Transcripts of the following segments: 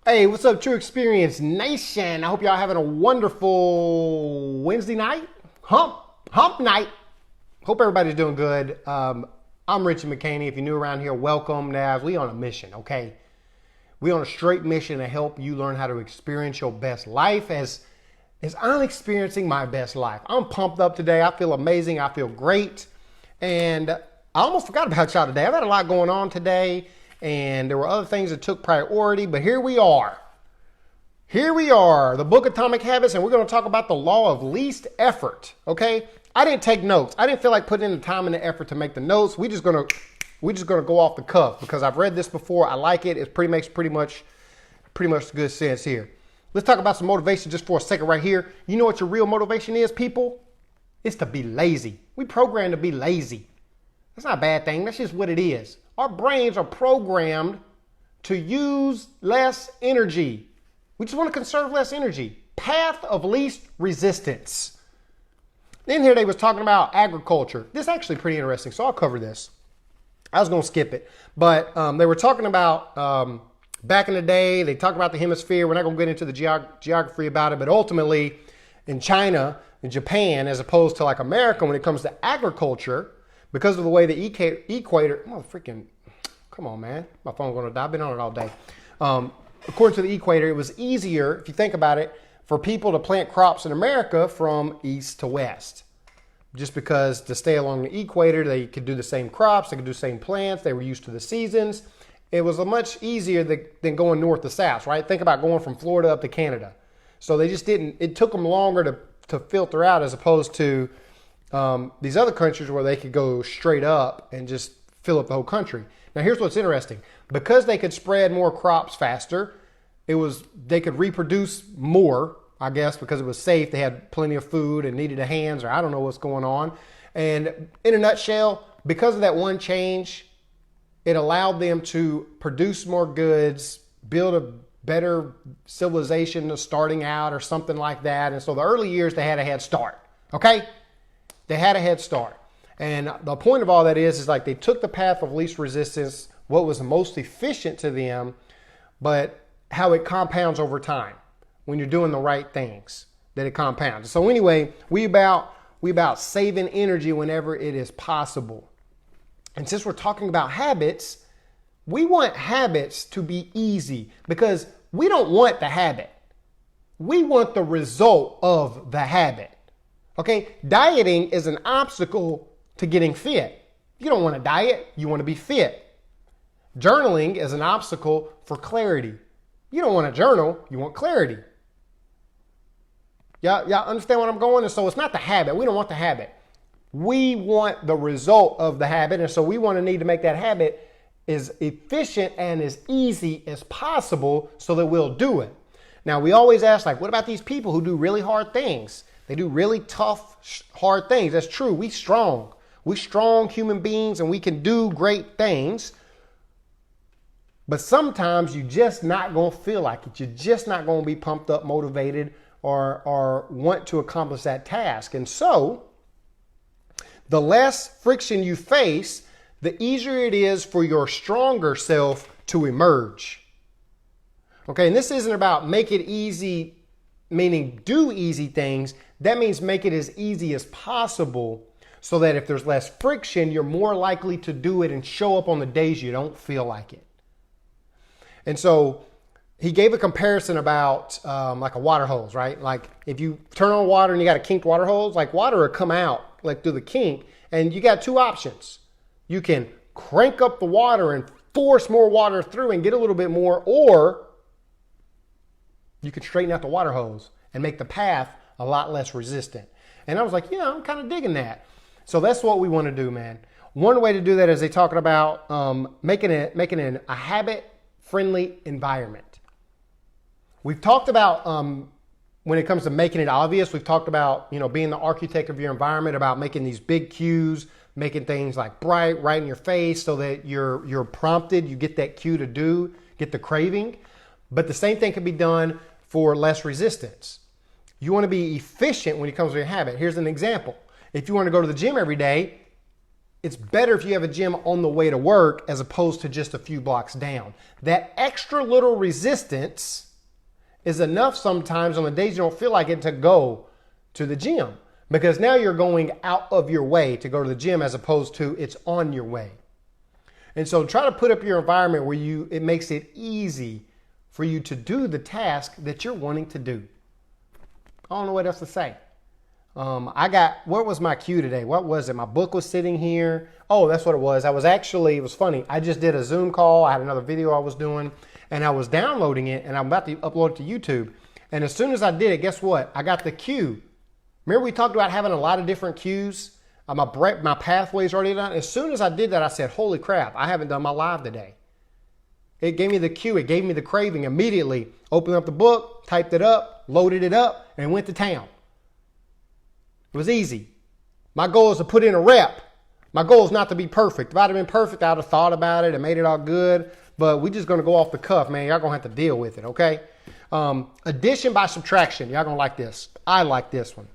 Hey, what's up, TruExperience Nation? I hope y'all having a wonderful Wednesday night, hump night. Hope everybody's doing good. I'm Richie McCaney. If you're new around here, welcome. Now, we on a mission, okay? We on a straight mission to help you learn how to experience your best life as I'm experiencing my best life. I'm pumped up today. I feel amazing. I feel great. And I almost forgot about y'all today. I've had a lot going on today. And there were other things that took priority, but here we are. Here we are, the book Atomic Habits, and we're going to talk about the law of least effort, okay? I didn't take notes. I didn't feel like putting in the time and the effort to make the notes. We're just going to go off the cuff because I've read this before. I like it. It makes pretty much good sense here. Let's talk about some motivation just for a second right here. You know what your real motivation is, people? It's to be lazy. We programmed to be lazy. That's not a bad thing. That's just what it is. Our brains are programmed to use less energy. We just want to conserve less energy. Path of least resistance. Then here they was talking about agriculture. This is actually pretty interesting, so I'll cover this. I was going to skip it. But they were talking about back in the day, they talked about the hemisphere. We're not going to get into the geography about it, but ultimately in China and Japan, as opposed to like America, when it comes to agriculture, because of the way the equator, come on, man. My phone's going to die. I've been on it all day. According to the equator, it was easier, if you think about it, for people to plant crops in America from east to west. Just because to stay along the equator, they could do the same crops, they could do the same plants, they were used to the seasons. It was a much easier than going north to south, right? Think about going from Florida up to Canada. So they just didn't, it took them longer to filter out as opposed to these other countries where they could go straight up and just fill up the whole country. Now here's what's interesting. Because they could spread more crops faster, they could reproduce more, I guess, because it was safe. They had plenty of food and needed the hands, or I don't know what's going on. And in a nutshell, because of that one change, it allowed them to produce more goods, build a better civilization starting out or something like that. And so the early years, they had a head start, okay? They had a head start. And the point of all that is like they took the path of least resistance, what was most efficient to them, but how it compounds over time when you're doing the right things, that it compounds. So anyway, we about saving energy whenever it is possible. And since we're talking about habits, we want habits to be easy because we don't want the habit. We want the result of the habit. Okay, dieting is an obstacle to getting fit. You don't want to diet, you want to be fit. Journaling is an obstacle for clarity. You don't want to journal, you want clarity. Y'all understand where I'm going? And so it's not the habit. We don't want the habit. We want the result of the habit. And so we need to make that habit as efficient and as easy as possible so that we'll do it. Now, we always ask, like, what about these people who do really hard things? They do really tough, hard things. That's true. We strong. We strong human beings and we can do great things. But sometimes you're just not going to feel like it. You're just not going to be pumped up, motivated, or want to accomplish that task. And so the less friction you face, the easier it is for your stronger self to emerge. Okay, and this isn't about make it easy, meaning do easy things. That means make it as easy as possible so that if there's less friction, you're more likely to do it and show up on the days you don't feel like it. And so he gave a comparison about like a water hose, right? Like if you turn on water and you got a kinked water hose, like water will come out like through the kink, and you got two options. You can crank up the water and force more water through and get a little bit more, or you can straighten out the water hose and make the path a lot less resistant. And I was like, yeah, I'm kind of digging that. So that's what we want to do, man. One way to do that is they talking about making it a habit-friendly environment. We've talked about when it comes to making it obvious, we've talked about, being the architect of your environment, about making these big cues, making things like bright, right in your face so that you're prompted, you get that cue to get the craving. But the same thing can be done for less resistance. You want to be efficient when it comes to your habit. Here's an example. If you want to go to the gym every day, it's better if you have a gym on the way to work as opposed to just a few blocks down. That extra little resistance is enough sometimes on the days you don't feel like it to go to the gym, because now you're going out of your way to go to the gym as opposed to it's on your way. And so try to put up your environment where it makes it easy for you to do the task that you're wanting to do. I don't know what else to say. What was my cue today? What was it? My book was sitting here. Oh, that's what it was. It was funny. I just did a Zoom call. I had another video I was doing, and I was downloading it, and I'm about to upload it to YouTube. And as soon as I did it, guess what? I got the cue. Remember we talked about having a lot of different cues? My pathway's already done. As soon as I did that, I said, holy crap, I haven't done my live today. It gave me the cue. It gave me the craving immediately. Opened up the book, typed it up, loaded it up, and went to town. It was easy. My goal is to put in a rep. My goal is not to be perfect. If I'd have been perfect, I'd have thought about it and made it all good. But we're just going to go off the cuff, man. Y'all going to have to deal with it, okay? Addition by subtraction. Y'all going to like this. I like this one.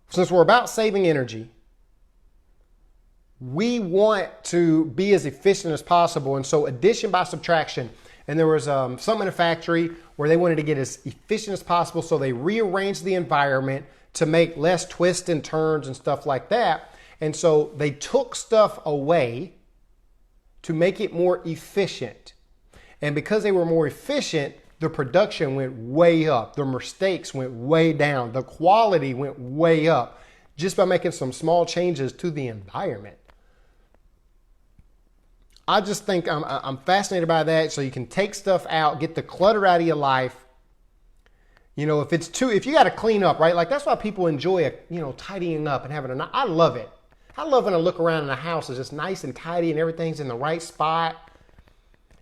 Since we're about saving energy, we want to be as efficient as possible. And so addition by subtraction. And there was something in a factory where they wanted to get as efficient as possible. So they rearranged the environment to make less twists and turns and stuff like that. And so they took stuff away to make it more efficient. And because they were more efficient, the production went way up. The mistakes went way down. The quality went way up just by making some small changes to the environment. I just think I'm fascinated by that. So you can take stuff out, get the clutter out of your life. You know, if you got to clean up, right? Like that's why people enjoy, tidying up and having I love it. I love when I look around in the house, it's just nice and tidy and everything's in the right spot.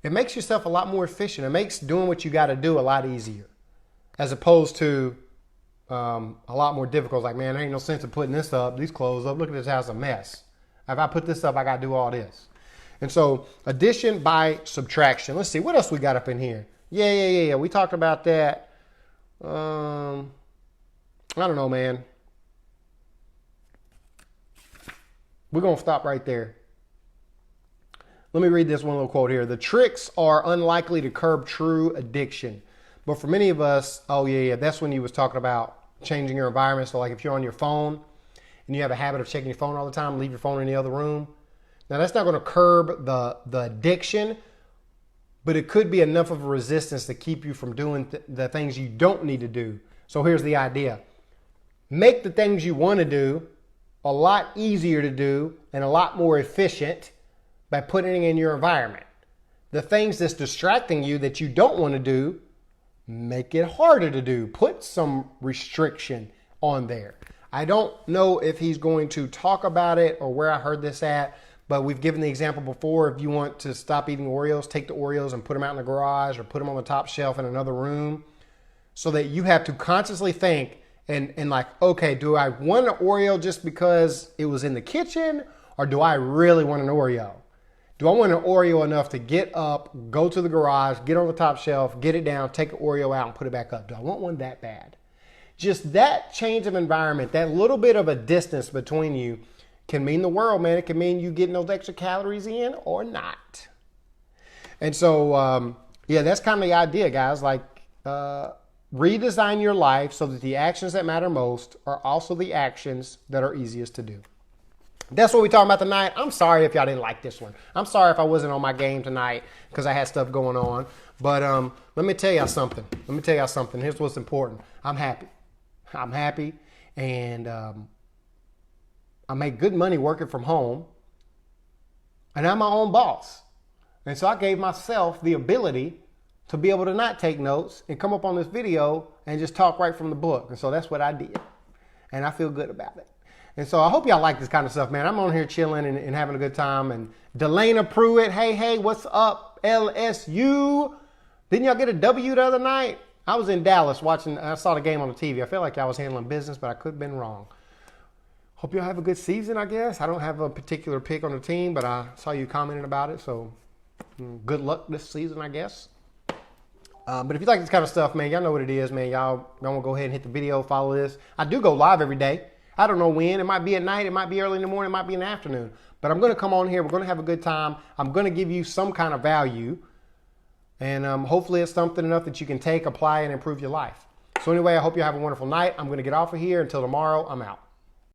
It makes yourself a lot more efficient. It makes doing what you got to do a lot easier, as opposed to a lot more difficult. Like, man, there ain't no sense of putting this up, these clothes up. Look at this house, a mess. If I put this up, I got to do all this. And so addition by subtraction. Let's see, what else we got up in here? Yeah. We talked about that. I don't know, man. We're going to stop right there. Let me read this one little quote here. The tricks are unlikely to curb true addiction. But for many of us, that's when he was talking about changing your environment. So like if you're on your phone and you have a habit of checking your phone all the time, leave your phone in the other room. Now that's not going to curb the addiction, but it could be enough of a resistance to keep you from doing the things you don't need to do. So here's the idea. Make the things you want to do a lot easier to do and a lot more efficient by putting it in your environment. The things that's distracting you that you don't want to do, make it harder to do. Put some restriction on there. I don't know if he's going to talk about it or where I heard this at, but we've given the example before. If you want to stop eating Oreos, take the Oreos and put them out in the garage or put them on the top shelf in another room, so that you have to consciously think and like, okay, do I want an Oreo just because it was in the kitchen, or do I really want an Oreo? Do I want an Oreo enough to get up, go to the garage, get on the top shelf, get it down, take an Oreo out and put it back up? Do I want one that bad? Just that change of environment, that little bit of a distance between you can mean the world, man. It can mean you getting those extra calories in or not. And so, that's kind of the idea, guys. Like, redesign your life so that the actions that matter most are also the actions that are easiest to do. That's what we're talking about tonight. I'm sorry if y'all didn't like this one. I'm sorry if I wasn't on my game tonight because I had stuff going on. But let me tell y'all something. Here's what's important. I'm happy. And I make good money working from home. And I'm my own boss. And so I gave myself the ability to be able to not take notes and come up on this video and just talk right from the book. And so that's what I did. And I feel good about it. And so I hope y'all like this kind of stuff, man. I'm on here chilling and having a good time. And Delana Pruitt, hey, what's up, LSU? Didn't y'all get a W the other night? I was in Dallas I saw the game on the TV. I felt like I was handling business, but I could have been wrong. Hope y'all have a good season, I guess. I don't have a particular pick on the team, but I saw you commenting about it. So good luck this season, I guess. But if you like this kind of stuff, man, y'all know what it is, man. Y'all want to go ahead and hit the video, follow this. I do go live every day. I don't know when. It might be at night. It might be early in the morning. It might be in the afternoon. But I'm going to come on here. We're going to have a good time. I'm going to give you some kind of value. And hopefully it's something enough that you can take, apply, and improve your life. So anyway, I hope you have a wonderful night. I'm going to get off of here. Until tomorrow, I'm out.